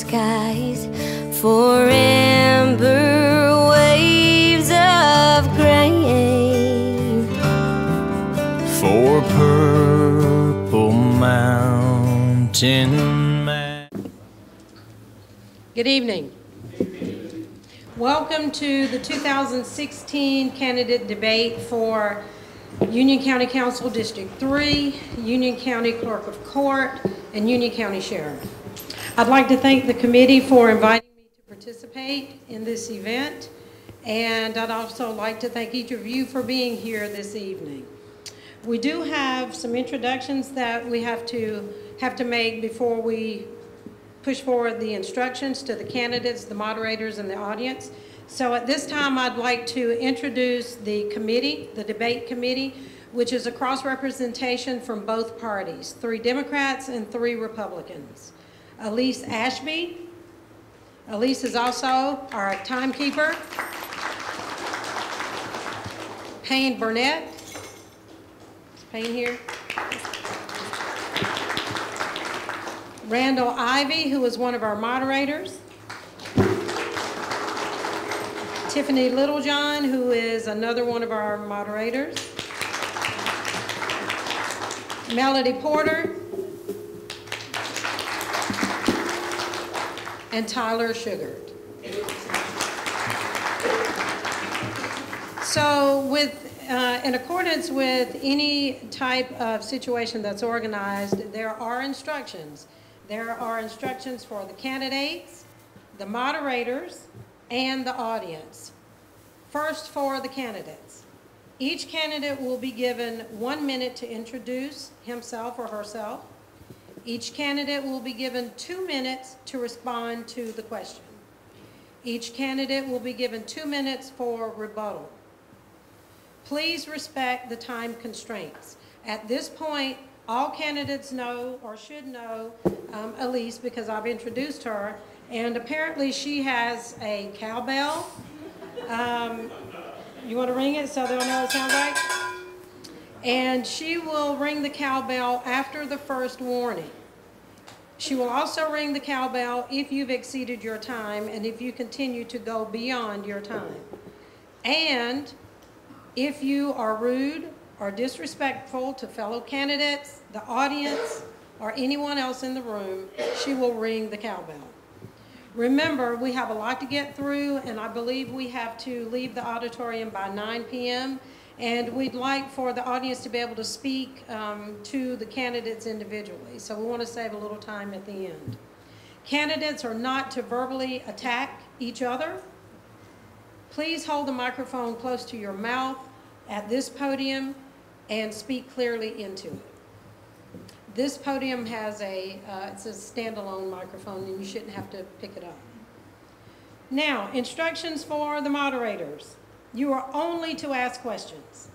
skies for amber waves of grain, for purple mountain man. Good evening. Welcome to the 2016 candidate debate for Union County Council District 3, Union County Clerk of Court, and Union County Sheriff. I'd like to thank the committee for inviting me to participate in this event, and I'd also like to thank each of you for being here this evening. We do have some introductions that we have to make before we push forward the instructions to the candidates, the moderators, and the audience. So at this time, I'd like to introduce the committee, the debate committee, which is a cross-representation from both parties, 3 Democrats and 3 Republicans. Elise Ashby. Elise is also our timekeeper. Payne Burnett. Is Payne here? Randall Ivy, who is one of our moderators. Tiffany Littlejohn, who is another one of our moderators. Melody Porter. And Tyler Sugart. So in accordance with any type of situation that's organized, there are instructions. There are instructions for the candidates, the moderators, and the audience. First, for the candidates. Each candidate will be given 1 minute to introduce himself or herself. Each candidate will be given 2 minutes to respond to the question. Each candidate will be given 2 minutes for rebuttal. Please respect the time constraints. At this point, all candidates know or should know Elise, because I've introduced her, and apparently she has a cowbell. You want to ring it so they'll know what it sounds like? And she will ring the cowbell after the first warning. She will also ring the cowbell if you've exceeded your time and if you continue to go beyond your time. And if you are rude or disrespectful to fellow candidates, the audience, or anyone else in the room, she will ring the cowbell. Remember, we have a lot to get through, and I believe we have to leave the auditorium by 9 p.m., and we'd like for the audience to be able to speak to the candidates individually. So we want to save a little time at the end. Candidates are not to verbally attack each other. Please hold the microphone close to your mouth at this podium and speak clearly into it. This podium has it's a standalone microphone, and you shouldn't have to pick it up. Now, instructions for the moderators. You are only to ask questions.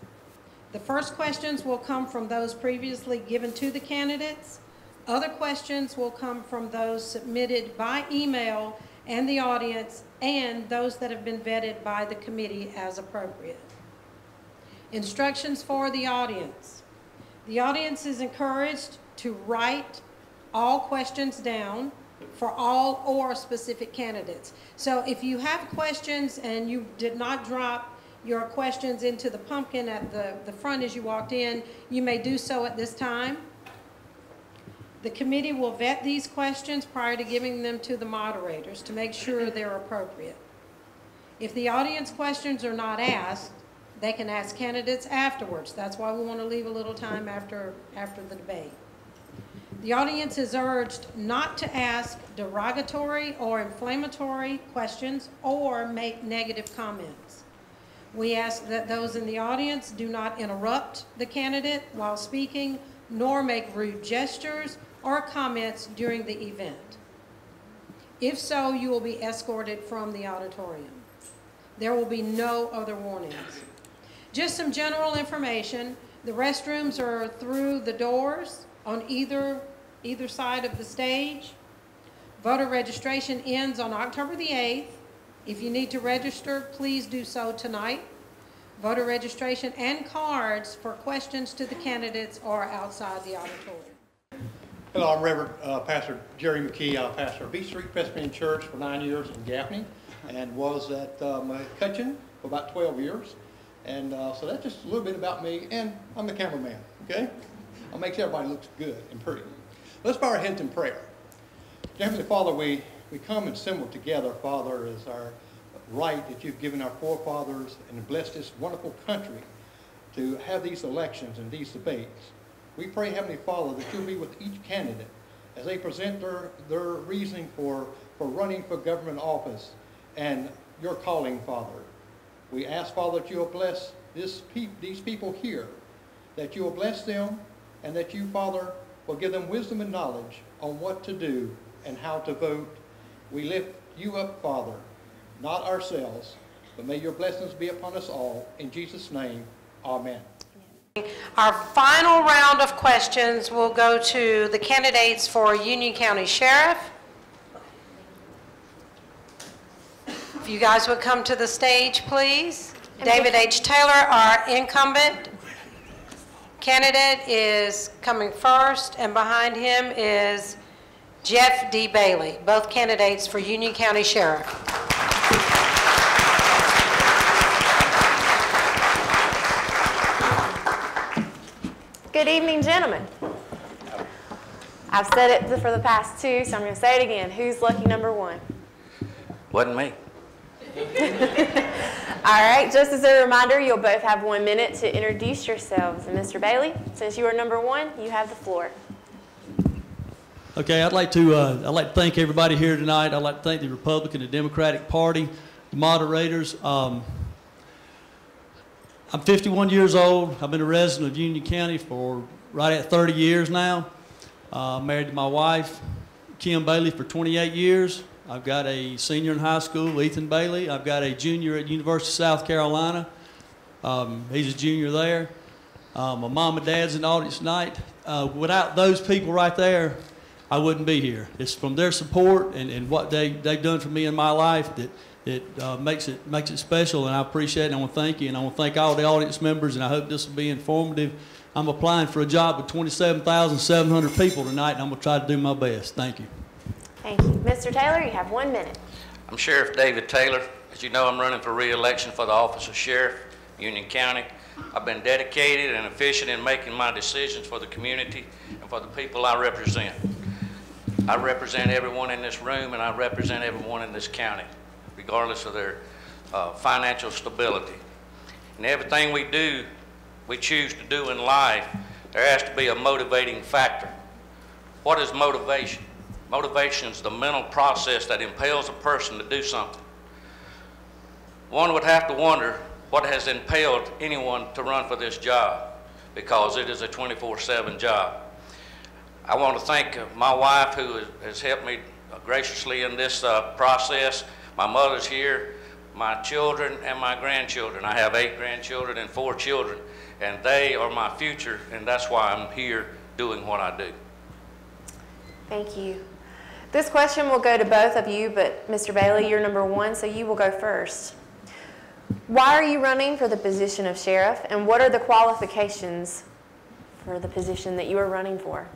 The first questions will come from those previously given to the candidates. Other questions will come from those submitted by email and the audience, and those that have been vetted by the committee as appropriate. Instructions for the audience. The audience is encouraged to write all questions down for all or specific candidates. So if you have questions and you did not drop your questions into the pumpkin at the front as you walked in, you may do so at this time. The committee will vet these questions prior to giving them to the moderators to make sure they're appropriate. If the audience questions are not asked, they can ask candidates afterwards. That's why we want to leave a little time after the debate. The audience is urged not to ask derogatory or inflammatory questions or make negative comments. We ask that those in the audience do not interrupt the candidate while speaking, nor make rude gestures or comments during the event. If so, you will be escorted from the auditorium. There will be no other warnings. Just some general information. The restrooms are through the doors on either side of the stage. Voter registration ends on October the 8th. If you need to register, please do so tonight. Voter registration and cards for questions to the candidates are outside the auditorium. Hello, I'm Reverend Pastor Jerry McKee. I pastor Beach Street Presbyterian Church for 9 years in Gaffney and was at McCutcheon for about 12 years. And so that's just a little bit about me, and I'm the cameraman, okay? I'll make sure everybody looks good and pretty. Let's bow our heads in prayer. Heavenly Father, we come and assemble together, Father, as our right that you've given our forefathers and blessed this wonderful country to have these elections and these debates. We pray, Heavenly Father, that you'll be with each candidate as they present their reasoning for running for government office and your calling, Father. We ask, Father, that you'll bless these people here, that you will bless them, and that you, Father, will give them wisdom and knowledge on what to do and how to vote. We lift you up, Father, not ourselves, but may your blessings be upon us all. In Jesus' name, amen. Our final round of questions will go to the candidates for Union County Sheriff. If you guys would come to the stage, please. David H. Taylor, our incumbent candidate, is coming first, and behind him is Jeff D. Bailey, both candidates for Union County Sheriff. Good evening, gentlemen. I've said it for the past two, so I'm going to say it again. Who's lucky number one? Wasn't me. All right, just as a reminder, you'll both have 1 minute to introduce yourselves. And Mr. Bailey, since you are number one, you have the floor. Okay, I'd like to thank everybody here tonight. I'd like to thank the Republican and Democratic Party, the moderators. I'm 51 years old. I've been a resident of Union County for right at 30 years now. Married to my wife, Kim Bailey, for 28 years. I've got a senior in high school, Ethan Bailey. I've got a junior at University of South Carolina. He's a junior there. My mom and dad's in the audience tonight. Without those people right there, I wouldn't be here. It's from their support and what they've done for me in my life that makes it special, and I appreciate it, and I want to thank you, and I want to thank all the audience members, and I hope this will be informative. I'm applying for a job with 27,700 people tonight, and I'm going to try to do my best. Thank you. Thank you. Mr. Taylor, you have 1 minute. I'm Sheriff David Taylor. As you know, I'm running for re-election for the office of Sheriff, Union County. I've been dedicated and efficient in making my decisions for the community and for the people I represent. I represent everyone in this room, and I represent everyone in this county, regardless of their financial stability. And everything we choose to do in life, there has to be a motivating factor. What is motivation? Motivation is the mental process that impels a person to do something. One would have to wonder what has impelled anyone to run for this job, because it is a 24/7 job. I want to thank my wife, who has helped me graciously in this process. My mother's here, my children, and my grandchildren. I have 8 grandchildren and 4 children, and they are my future, and that's why I'm here doing what I do. Thank you. This question will go to both of you, but Mr. Bailey, you're number one, so you will go first. Why are you running for the position of sheriff, and what are the qualifications for the position that you are running for?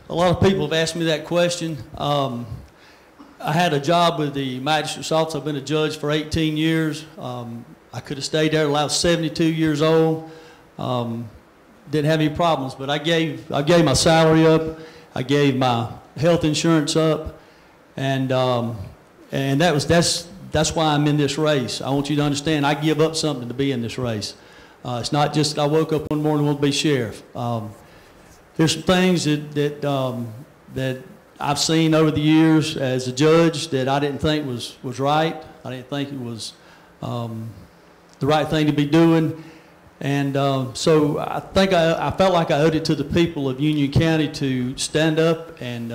A lot of people have asked me that question. I had a job with the magistrate's office. I've been a judge for 18 years. I could have stayed there until I was 72 years old. Didn't have any problems, but I gave my salary up. I gave my health insurance up, and that's why I'm in this race. I want you to understand, I give up something to be in this race. It's not just that I woke up one morning and want to be sheriff. There's some things that I've seen over the years as a judge that I didn't think was right. I didn't think it was the right thing to be doing. And so I think I felt like I owed it to the people of Union County to stand up and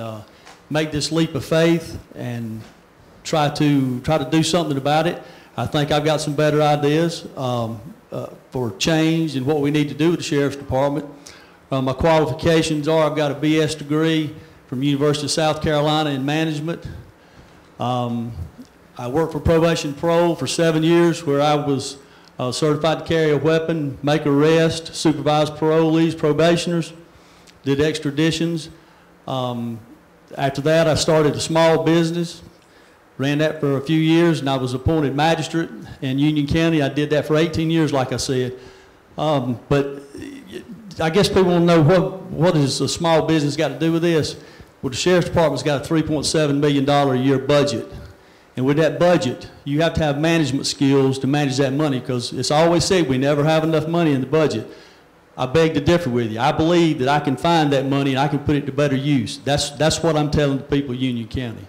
make this leap of faith and try to do something about it. I think I've got some better ideas for change and what we need to do with the Sheriff's Department. My qualifications are I've got a BS degree from University of South Carolina in management. I worked for probation and parole for 7 years, where I was certified to carry a weapon, make arrests, supervise parolees, probationers, did extraditions. After that, I started a small business, ran that for a few years, and I was appointed magistrate in Union County. I did that for 18 years, like I said. But I guess people want to know what has a small business got to do with this? Well, the Sheriff's Department's got a $3.7 million a year budget. And with that budget, you have to have management skills to manage that money, because it's always said we never have enough money in the budget. I beg to differ with you. I believe that I can find that money and I can put it to better use. That's what I'm telling the people of Union County.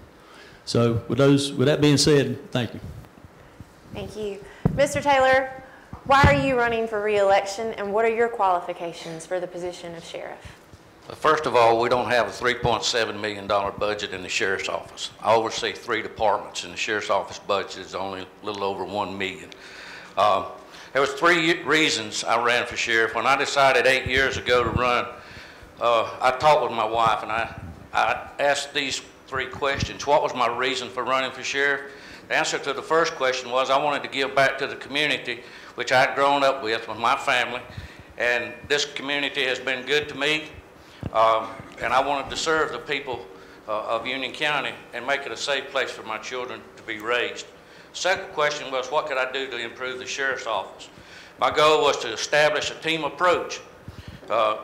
So with that being said, thank you. Thank you. Mr. Taylor, why are you running for re-election, and what are your qualifications for the position of sheriff? First of all, we don't have a $3.7 million budget in the Sheriff's Office. I oversee 3 departments, and the Sheriff's Office budget is only a little over $1 million. There was 3 reasons I ran for sheriff. When I decided 8 years ago to run, I talked with my wife, and I asked these 3 questions. What was my reason for running for sheriff? The answer to the first question was I wanted to give back to the community, which I had grown up with my family, and this community has been good to me, and I wanted to serve the people of Union County and make it a safe place for my children to be raised. Second question was, what could I do to improve the Sheriff's Office? My goal was to establish a team approach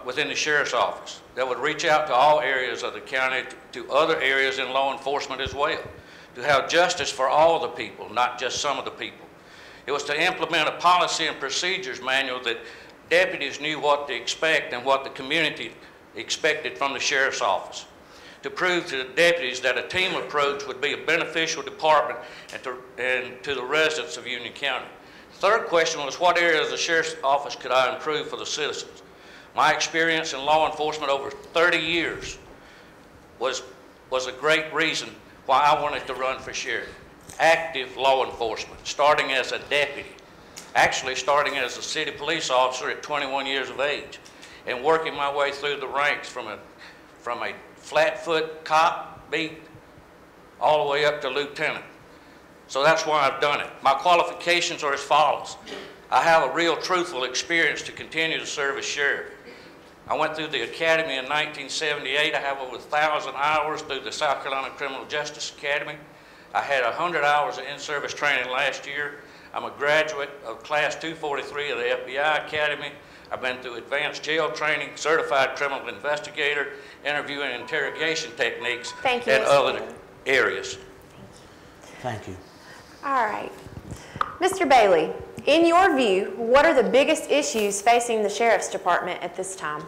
within the Sheriff's Office that would reach out to all areas of the county, to other areas in law enforcement as well, to have justice for all the people, not just some of the people. It was to implement a policy and procedures manual that deputies knew what to expect and what the community expected from the Sheriff's Office, to prove to the deputies that a team approach would be a beneficial department and to the residents of Union County. The third question was, what areas of the Sheriff's Office could I improve for the citizens? My experience in law enforcement over 30 years was a great reason why I wanted to run for sheriff. Active law enforcement, starting as a deputy, actually starting as a city police officer at 21 years of age, and working my way through the ranks from a flatfoot cop beat all the way up to lieutenant. So that's why I've done it. My qualifications are as follows. I have a real truthful experience to continue to serve as sheriff. I went through the academy in 1978. I have over 1,000 hours through the South Carolina Criminal Justice Academy. I had 100 hours of in-service training last year. I'm a graduate of Class 243 of the FBI Academy. I've been through advanced jail training, certified criminal investigator, interview and interrogation techniques, Thank you, and other areas. Thank you. All right. Mr. Bailey, in your view, what are the biggest issues facing the Sheriff's Department at this time?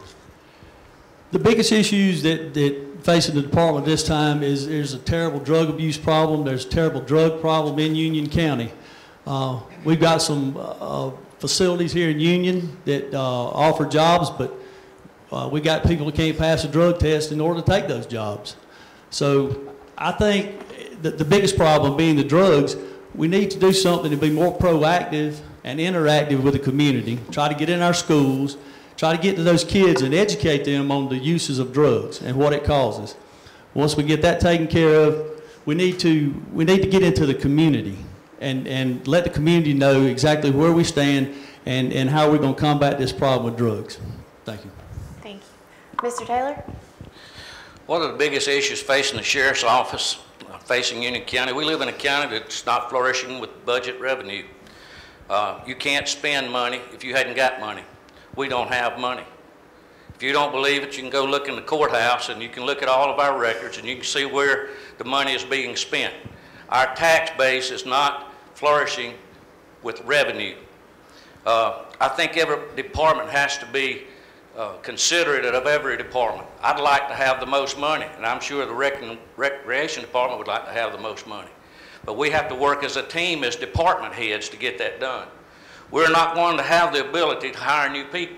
The biggest issues that facing the department this time is there's a terrible drug abuse problem. There's a terrible drug problem in Union County. We've got some facilities here in Union that offer jobs, but we got people who can't pass a drug test in order to take those jobs. So I think that the biggest problem being the drugs, we need to do something to be more proactive and interactive with the community, try to get in our schools, try to get to those kids and educate them on the uses of drugs and what it causes. Once we get that taken care of, we need to get into the community and let the community know exactly where we stand and how we're going to combat this problem with drugs. Thank you. Thank you. Mr. Taylor? One of the biggest issues facing the Sheriff's Office, facing Union County, we live in a county that's not flourishing with budget revenue. You can't spend money if you hadn't got money. We don't have money. If you don't believe it, you can go look in the courthouse and you can look at all of our records and you can see where the money is being spent. Our tax base is not flourishing with revenue. I think every department has to be considerate of every department. I'd like to have the most money, and I'm sure the recreation department would like to have the most money. But we have to work as a team, as department heads, to get that done. We're not going to have the ability to hire new people.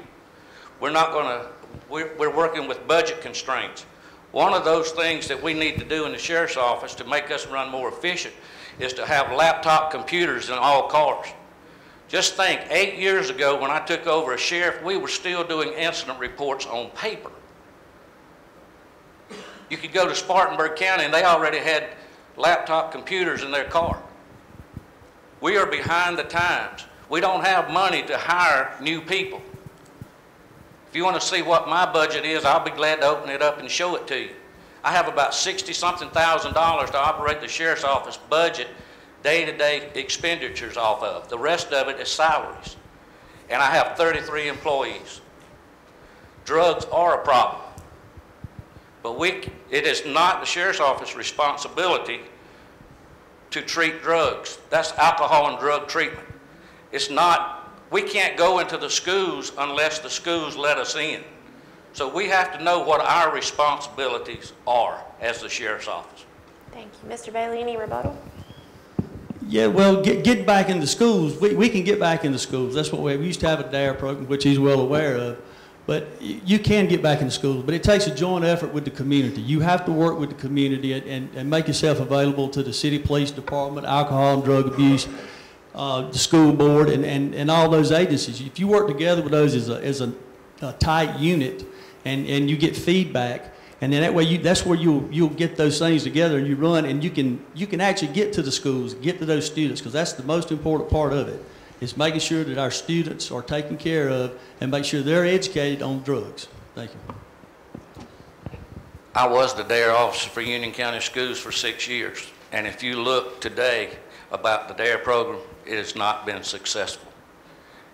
We're working with budget constraints. One of those things that we need to do in the Sheriff's Office to make us run more efficient is to have laptop computers in all cars. Just think, 8 years ago when I took over as sheriff, we were still doing incident reports on paper. You could go to Spartanburg County and they already had laptop computers in their car. We are behind the times. We don't have money to hire new people. If you want to see what my budget is, I'll be glad to open it up and show it to you. I have about $60-something thousand to operate the sheriff's office budget, day-to-day expenditures off of. The rest of it is salaries. And I have 33 employees. Drugs are a problem. But it is not the sheriff's office responsibility to treat drugs. That's alcohol and drug treatment. It's not, we can't go into the schools unless the schools let us in. So we have to know what our responsibilities are as the sheriff's office. Thank you. Mr. Bailey, any rebuttal? Yeah, well, get back in the schools. We can get back in the schools. That's what we used to have a DARE program, which he's well aware of. But you can get back in the schools, but it takes a joint effort with the community. You have to work with the community and make yourself available to the city police department, alcohol and drug abuse, the school board, and all those agencies. If you work together with those as a tight unit and you get feedback, and then that way that's where you'll get those things together and you run, and you can actually get to the schools, get to those students, because that's the most important part of it. Is making sure that our students are taken care of and make sure they're educated on drugs. Thank you. I was the DARE officer for Union County Schools for 6 years. And if you look today about the DARE program, it has not been successful.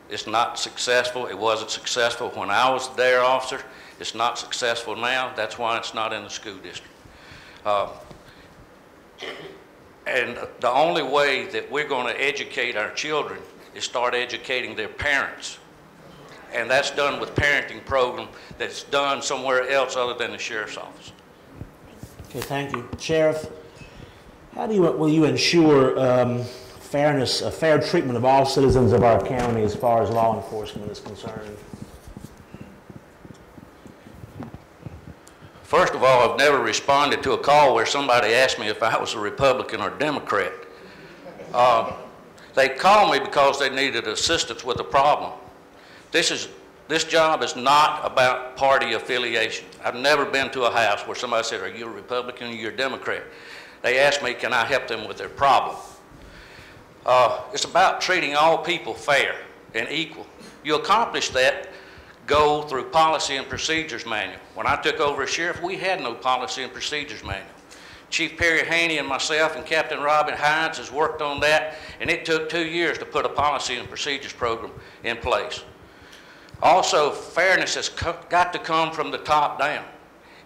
It's not successful. It wasn't successful when I was the DARE officer. It's not successful now. That's why it's not in the school district. And the only way that we're going to educate our children is start educating their parents. And that's done with parenting program that's done somewhere else other than the sheriff's office. Okay, thank you. Sheriff, how will you ensure fair treatment of all citizens of our county as far as law enforcement is concerned? First of all, I've never responded to a call where somebody asked me if I was a Republican or Democrat. They called me because they needed assistance with a problem. This job is not about party affiliation. I've never been to a house where somebody said, are you a Republican or you're a Democrat? They asked me, can I help them with their problem? It's about treating all people fair and equal. You accomplish that goal through policy and procedures manual. When I took over as sheriff, we had no policy and procedures manual. Chief Perry Haney and myself and Captain Robin Hines has worked on that, and it took 2 years to put a policy and procedures program in place. Also, fairness has got to come from the top down.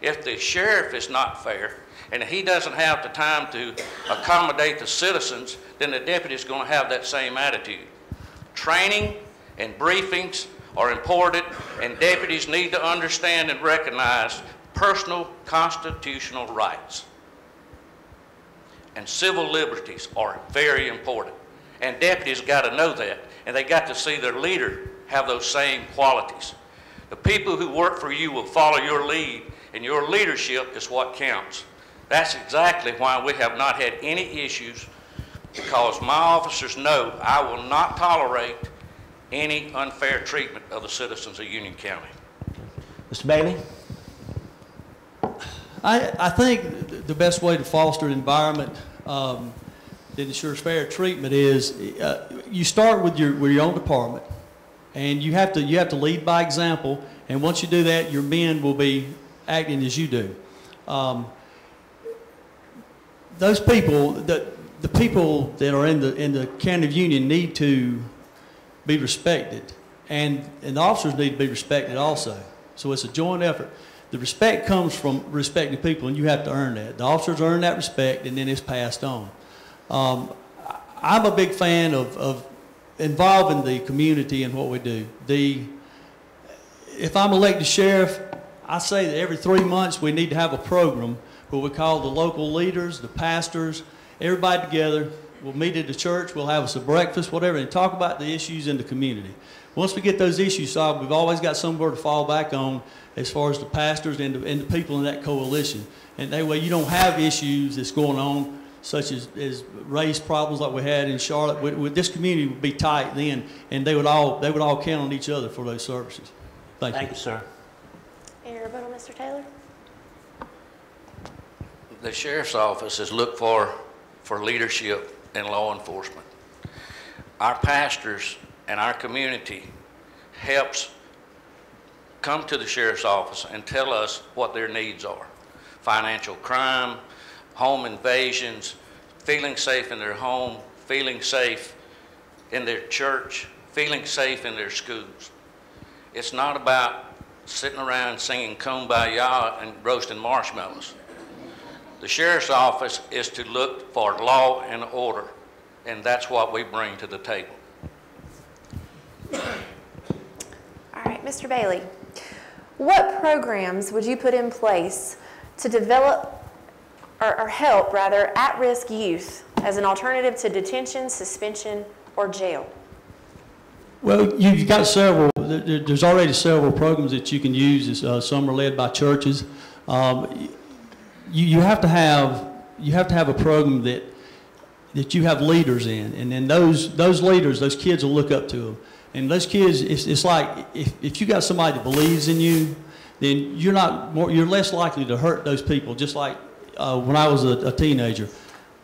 If the sheriff is not fair, and he doesn't have the time to accommodate the citizens, then the deputy is going to have that same attitude. Training and briefings are important, and deputies need to understand and recognize personal constitutional rights. And civil liberties are very important. And deputies got to know that, and they got to see their leader have those same qualities. The people who work for you will follow your lead, and your leadership is what counts. That's exactly why we have not had any issues, because my officers know I will not tolerate any unfair treatment of the citizens of Union County. Mr. Bailey? I think the best way to foster an environment that ensures fair treatment is you start with your own department, and you have to lead by example. And once you do that, your men will be acting as you do. Those people, the people that are in the County of Union need to be respected, and the officers need to be respected also. So it's a joint effort. The respect comes from respecting people, and you have to earn that. The officers earn that respect, and then it's passed on. I'm a big fan of involving the community in what we do. If I'm elected sheriff, I say that every 3 months we need to have a program where we call the local leaders, the pastors, everybody together. We'll meet at the church, we'll have us a breakfast, whatever, and talk about the issues in the community. Once we get those issues solved, we've always got somewhere to fall back on as far as the pastors and the people in that coalition. And that way you don't have issues that's going on, such as race problems like we had in Charlotte. This community would be tight then, and they would all count on each other for those services. Thank you, sir. Any rebuttal, Mr. Taylor? The sheriff's office is looked for leadership in law enforcement. Our pastors and our community helps come to the sheriff's office and tell us what their needs are. financial crime, home invasions, feeling safe in their home, feeling safe in their church, feeling safe in their schools. It's not about sitting around singing Kumbaya and roasting marshmallows. The sheriff's office is to look for law and order, and that's what we bring to the table. All right, Mr. Bailey, what programs would you put in place to develop or help, rather, at-risk youth as an alternative to detention, suspension, or jail? Well, you've got several. There's already several programs that you can use. Some are led by churches. You have to have a program that you have leaders in, and then those leaders, those kids will look up to them. And those kids, it's like if you got somebody that believes in you, then you're less likely to hurt those people. Just like when I was a teenager,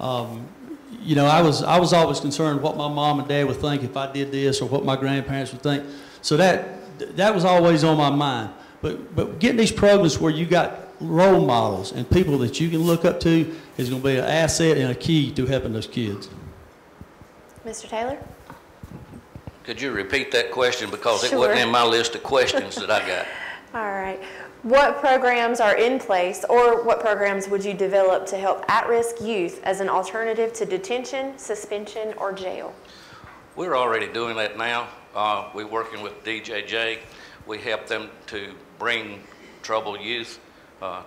you know, I was always concerned what my mom and dad would think if I did this, or what my grandparents would think. So that was always on my mind. But getting these programs where you got role models and people that you can look up to is going to be an asset and a key to helping those kids. Mr. Taylor? Could you repeat that question, because Sure. it wasn't in my list of questions that I got. All right. What programs are in place, or what programs would you develop to help at-risk youth as an alternative to detention, suspension, or jail? We're already doing that now. We're working with DJJ. We help them to bring troubled youth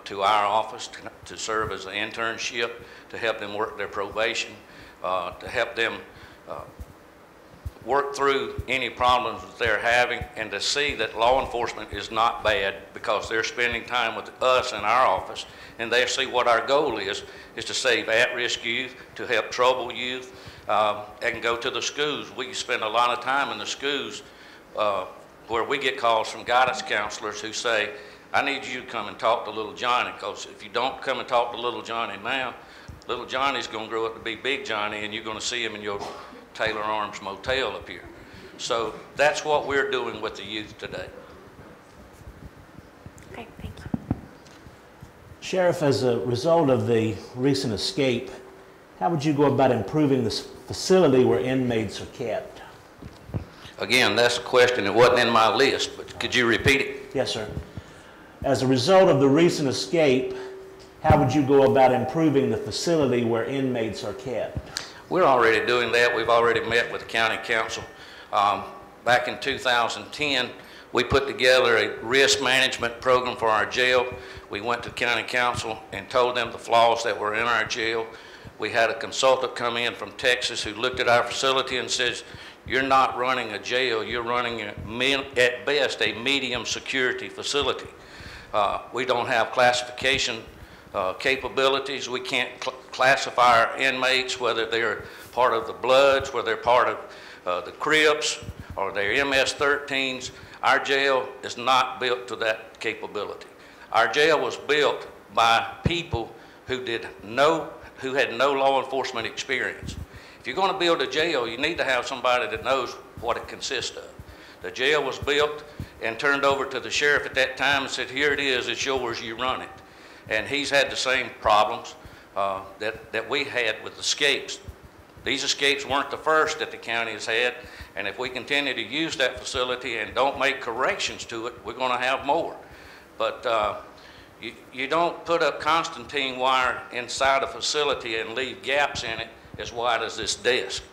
to our office to serve as an internship, to help them work their probation, to help them work through any problems that they're having, and to see that law enforcement is not bad because they're spending time with us in our office, and they see what our goal is to save at-risk youth, to help troubled youth, and go to the schools. We spend a lot of time in the schools where we get calls from guidance counselors who say, I need you to come and talk to little Johnny, because if you don't come and talk to little Johnny now, little Johnny's going to grow up to be Big Johnny, and you're going to see him in your Taylor Arms Motel up here. So that's what we're doing with the youth today. Okay, thank you. Sheriff, as a result of the recent escape, how would you go about improving this facility where inmates are kept? Again, that's a question that wasn't in my list, but could you repeat it? Yes, sir. As a result of the recent escape, how would you go about improving the facility where inmates are kept? We're already doing that. We've already met with the county council. Back in 2010, we put together a risk management program for our jail. We went to county council and told them the flaws that were in our jail. We had a consultant come in from Texas who looked at our facility and says, you're not running a jail, you're running at best a medium security facility. We don't have classification capabilities. We can't classify our inmates, whether they're part of the Bloods, whether they're part of the Crips, or they're MS-13s. Our jail is not built to that capability. Our jail was built by people who had no law enforcement experience. If you're going to build a jail, you need to have somebody that knows what it consists of. The jail was built and turned over to the sheriff at that time and said, here it is, it's yours, you run it. And he's had the same problems that we had with escapes. These escapes weren't the first that the county has had, and if we continue to use that facility and don't make corrections to it, we're going to have more. But you don't put up Constantine wire inside a facility and leave gaps in it as wide as this desk.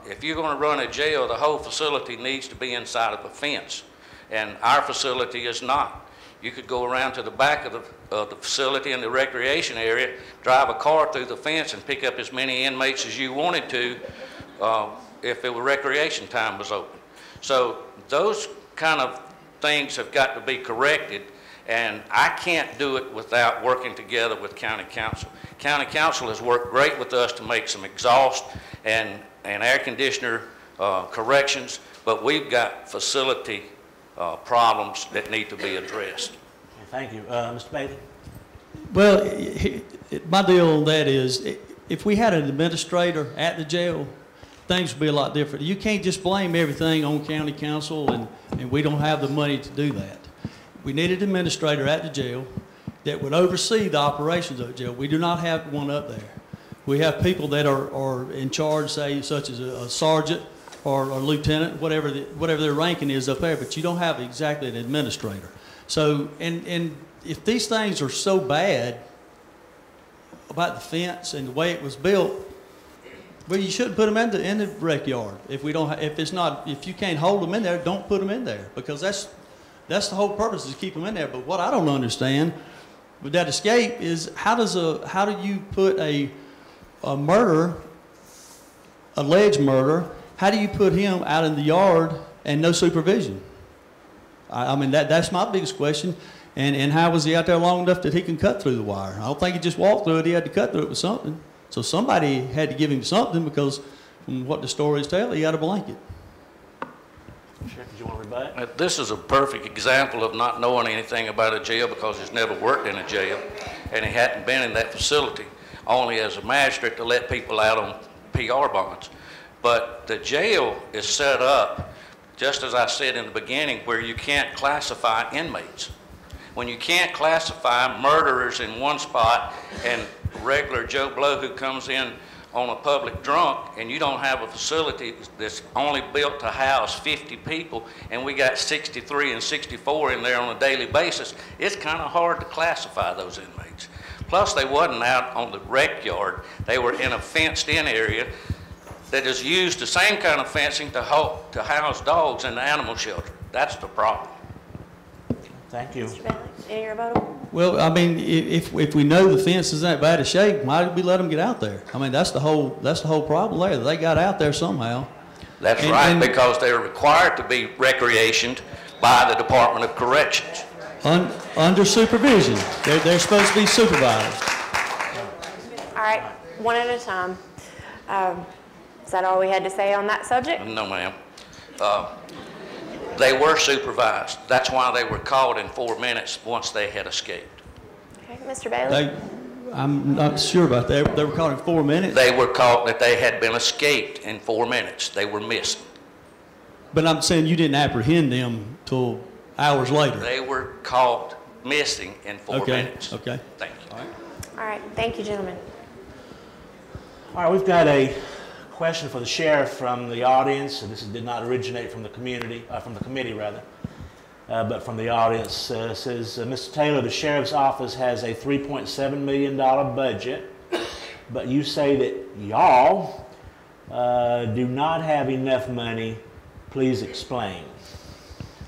If you're going to run a jail, the whole facility needs to be inside of a fence, and our facility is not. You could go around to the back of the facility in the recreation area, drive a car through the fence and pick up as many inmates as you wanted to if it were recreation time was open. So those kind of things have got to be corrected, and I can't do it without working together with county council. County council has worked great with us to make some exhaust and air conditioner corrections, but we've got facility problems that need to be addressed. Thank you. Mr. Bailey? Well, my deal on that is, if we had an administrator at the jail, things would be a lot different. You can't just blame everything on county council, and we don't have the money to do that. We need an administrator at the jail, that would oversee the operations of the jail. We do not have one up there. We have people that are in charge, say, such as a sergeant or a lieutenant, whatever their ranking is up there, but you don't have exactly an administrator. So, and if these things are so bad about the fence and the way it was built, well, you shouldn't put them in the rec yard. If you can't hold them in there, don't put them in there, because that's the whole purpose, is to keep them in there. But what I don't understand with that escape is how do you put a murderer, alleged murderer, how do you put him out in the yard and no supervision? I mean, that's my biggest question. And how was he out there long enough that he can cut through the wire? I don't think he just walked through it. He had to cut through it with something. So somebody had to give him something, because from what the stories tell, he had a blanket. Sheriff, did you want to rebut? This is a perfect example of not knowing anything about a jail, because he's never worked in a jail, and he hadn't been in that facility, only as a magistrate to let people out on PR bonds. But the jail is set up, just as I said in the beginning, where you can't classify inmates. When you can't classify murderers in one spot and regular Joe Blow who comes in on a public drunk, and you don't have a facility that's only built to house 50 people, and we got 63 and 64 in there on a daily basis, it's kind of hard to classify those inmates. Plus, they wasn't out on the rec yard. They were in a fenced-in area that is used the same kind of fencing to house dogs in the animal shelter. That's the problem. Thank you. Mr. Bailey, any rebuttal? Well, I mean, if we know the fence is that bad a shape, why did we let them get out there? I mean, that's the whole problem there. They got out there somehow. That's right, because they're required to be recreationed by the Department of Corrections. Under supervision. They're supposed to be supervised. All right, one at a time. Is that all we had to say on that subject? No, ma'am. They were supervised. That's why they were caught in 4 minutes once they had escaped. Okay, Mr. Bailey? I'm not sure about that. They were caught in 4 minutes? They were caught that they had been escaped in 4 minutes. They were missing. But I'm saying you didn't apprehend them till hours later. They were caught missing in 4 minutes. Okay. Thank you. All right, thank you, gentlemen. All right, we've got a question for the sheriff from the audience. This did not originate from the community, from the committee rather, but from the audience. Says, Mr. Taylor, the sheriff's office has a $3.7 million budget, but you say that y'all do not have enough money. Please explain.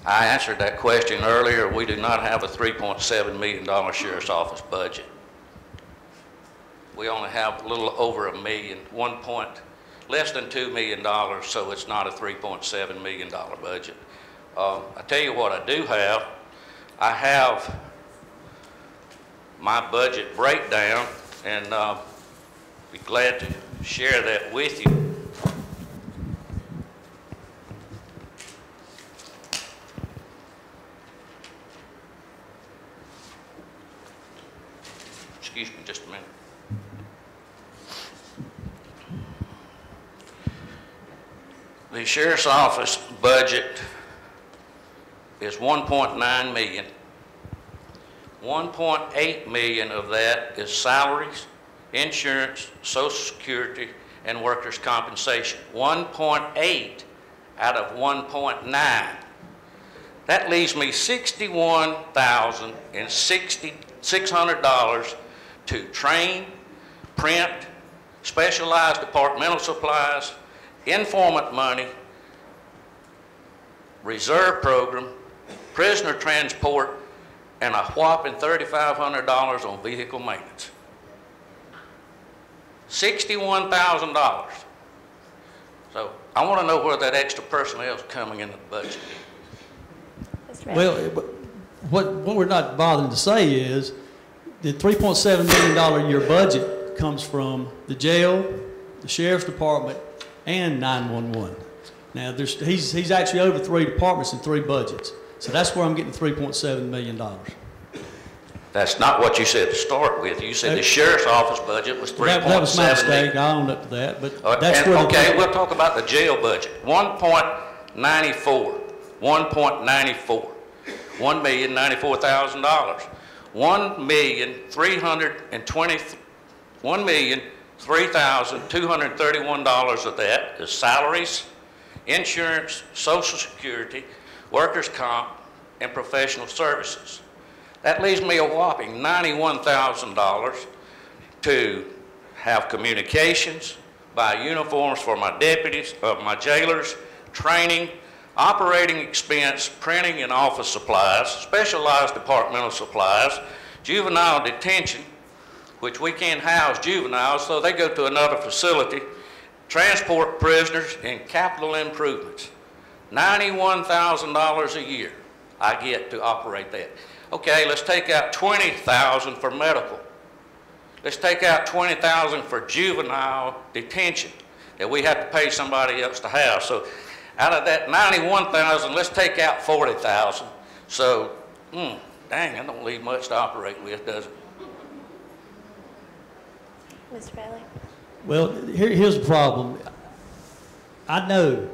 I answered that question earlier. We do not have a $3.7 million sheriff's office budget. We only have a little over $1 million, less than $2 million, so it's not a $3.7 million budget. I tell you what I do have. I have my budget breakdown, and be glad to share that with you. Excuse me just a minute. The sheriff's office budget is $1.9 million. $1.8 million of that is salaries, insurance, Social Security, and workers' compensation. 1.8 out of 1.9. That leaves me $61,600 to train, print, specialized departmental supplies, informant money, reserve program, prisoner transport, and a whopping $3,500 on vehicle maintenance. $61,000. So I want to know where that extra personnel is coming in the budget. Well, what we're not bothering to say is the $3.7 million a year budget comes from the jail, the sheriff's department, and 911. Now, he's actually over 3 departments and 3 budgets. So that's where I'm getting $3.7 million. That's not what you said to start with. You said the shirt's office budget was $3.7 million. That was my mistake. I own up to that. But that's where okay, we'll talk about the jail budget. 1.94. $1.94. $1,094,000. $1,003,231 of that is salaries, insurance, Social Security, workers' comp, and professional services. That leaves me a whopping $91,000 to have communications, buy uniforms for my deputies, my jailers, training, operating expense, printing and office supplies, specialized departmental supplies, juvenile detention, which we can't house juveniles, so they go to another facility, transport prisoners, and capital improvements. $91,000 a year I get to operate that. Okay, let's take out $20,000 for medical. Let's take out $20,000 for juvenile detention that we have to pay somebody else to house. So out of that $91,000, let's take out $40,000. So, dang, that don't leave much to operate with, does it? Mr. Bailey? Well, here's the problem. I know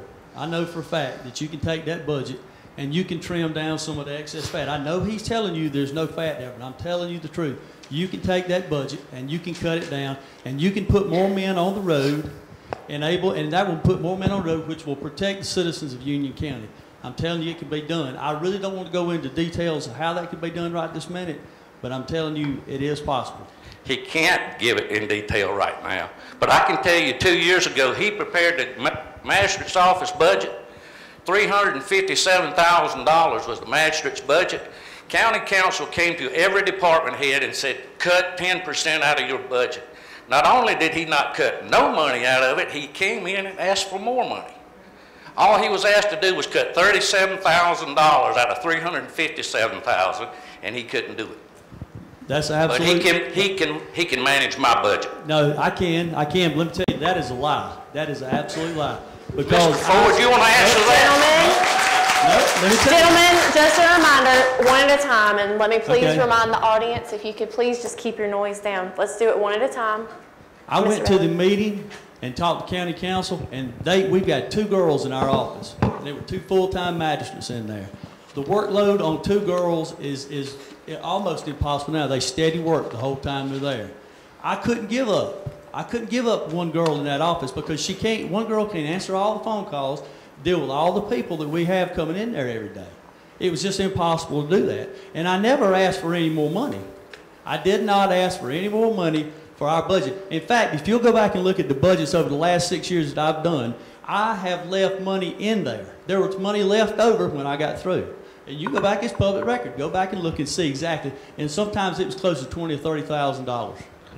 for a fact that you can take that budget and you can trim down some of the excess fat. I know he's telling you there's no fat there, but I'm telling you the truth. You can take that budget and you can cut it down and you can put more men on the road and that will put more men on the road, which will protect the citizens of Union County. I'm telling you it can be done. I really don't want to go into details of how that can be done right this minute, but I'm telling you it is possible. He can't give it in detail right now. But I can tell you 2 years ago, he prepared the magistrate's office budget. $357,000 was the magistrate's budget. County council came to every department head and said, cut 10% out of your budget. Not only did he not cut no money out of it, he came in and asked for more money. All he was asked to do was cut $37,000 out of $357,000, and he couldn't do it. That's absolutely. But he can manage my budget. No, I can. But let me tell you, that is a lie. That is an absolute lie. Because Mr. Ford, you want to answer that? Gentlemen, just a reminder, one at a time, and let me please remind the audience, if you could please just keep your noise down. Let's do it one at a time. I went to the meeting and talked to county council, and we've got 2 girls in our office. There were 2 full-time magistrates in there. The workload on 2 girls is almost impossible now. They steady work the whole time they're there. I couldn't give up. I couldn't give up 1 girl in that office because one girl can't answer all the phone calls, deal with all the people that we have coming in there every day. It was just impossible to do that. And I never asked for any more money. I did not ask for any more money for our budget. In fact, if you'll go back and look at the budgets over the last 6 years that I've done, I have left money in there. There was money left over when I got through. And you go back, it's public record. Go back and look and see exactly. And sometimes it was close to $20,000 or $30,000.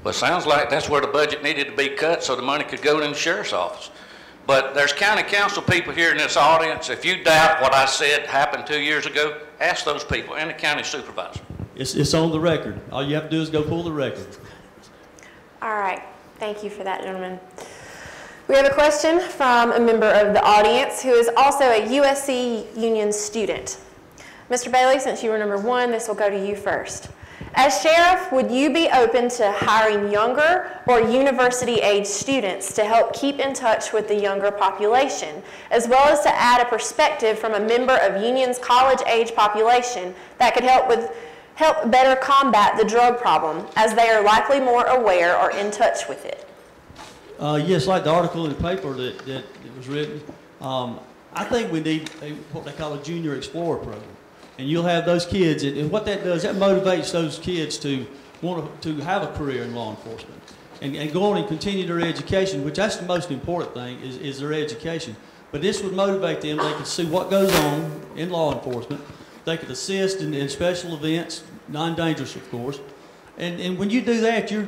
Well, it sounds like that's where the budget needed to be cut so the money could go in the sheriff's office. But there's county council people here in this audience. If you doubt what I said happened 2 years ago, ask those people and the county supervisor. It's on the record. All you have to do is go pull the record. All right. Thank you for that, gentlemen. We have a question from a member of the audience who is also a USC-Union student. Mr. Bailey, since you were number 1, this will go to you first. As sheriff, would you be open to hiring younger or university-age students to help keep in touch with the younger population, as well as to add a perspective from a member of Union's college-age population that could help better combat the drug problem, as they are likely more aware or in touch with it? Yes, like the article in the paper that was written, I think we need what they call a junior explorer program. And you'll have those kids, and what that does, that motivates those kids to want to have a career in law enforcement and go on and continue their education, which that's the most important thing, is their education. But this would motivate them. They could see what goes on in law enforcement. They could assist in special events, non-dangerous, of course. And when you do that, you're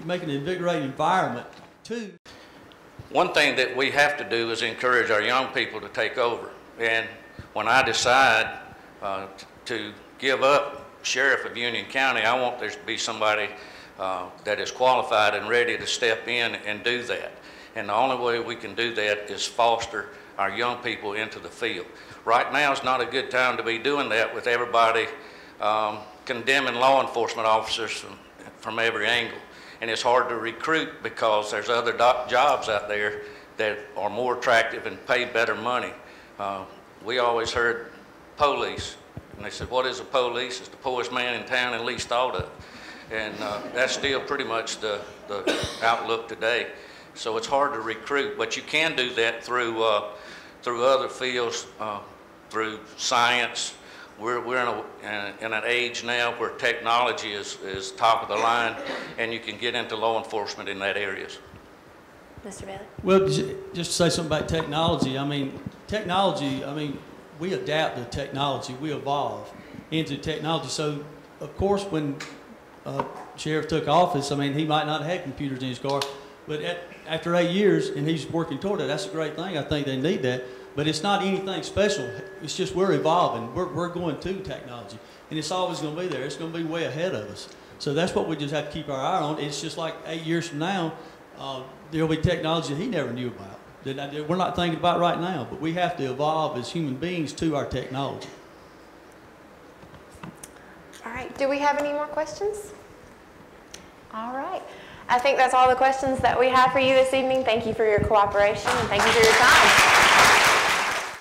making an invigorating environment, too. One thing that we have to do is encourage our young people to take over. And when I decide to give up sheriff of Union County, I want there to be somebody that is qualified and ready to step in and do that. And the only way we can do that is foster our young people into the field. Right now is not a good time to be doing that with everybody condemning law enforcement officers from every angle. And it's hard to recruit because there's other jobs out there that are more attractive and pay better money. We always heard police. And they said, what is the police? It's the poorest man in town and least thought of. And that's still pretty much the outlook today. So it's hard to recruit, but you can do that through other fields, through science. We're in an age now where technology is top of the line, and you can get into law enforcement in that areas. Mr. Bailey? Well, just to say something about technology, we adapt to technology, we evolve into technology. So, of course, when Sheriff took office, he might not have had computers in his car, but after 8 years, and he's working toward it, that's a great thing. I think they need that. But it's not anything special. It's just we're evolving. We're going to technology. And it's always going to be there. It's going to be way ahead of us. So that's what we just have to keep our eye on. It's just like 8 years from now, there'll be technology that he never knew about, that we're not thinking about right now. But we have to evolve as human beings to our technology. All right. Do we have any more questions? All right. I think that's all the questions that we have for you this evening. Thank you for your cooperation and thank you for your time.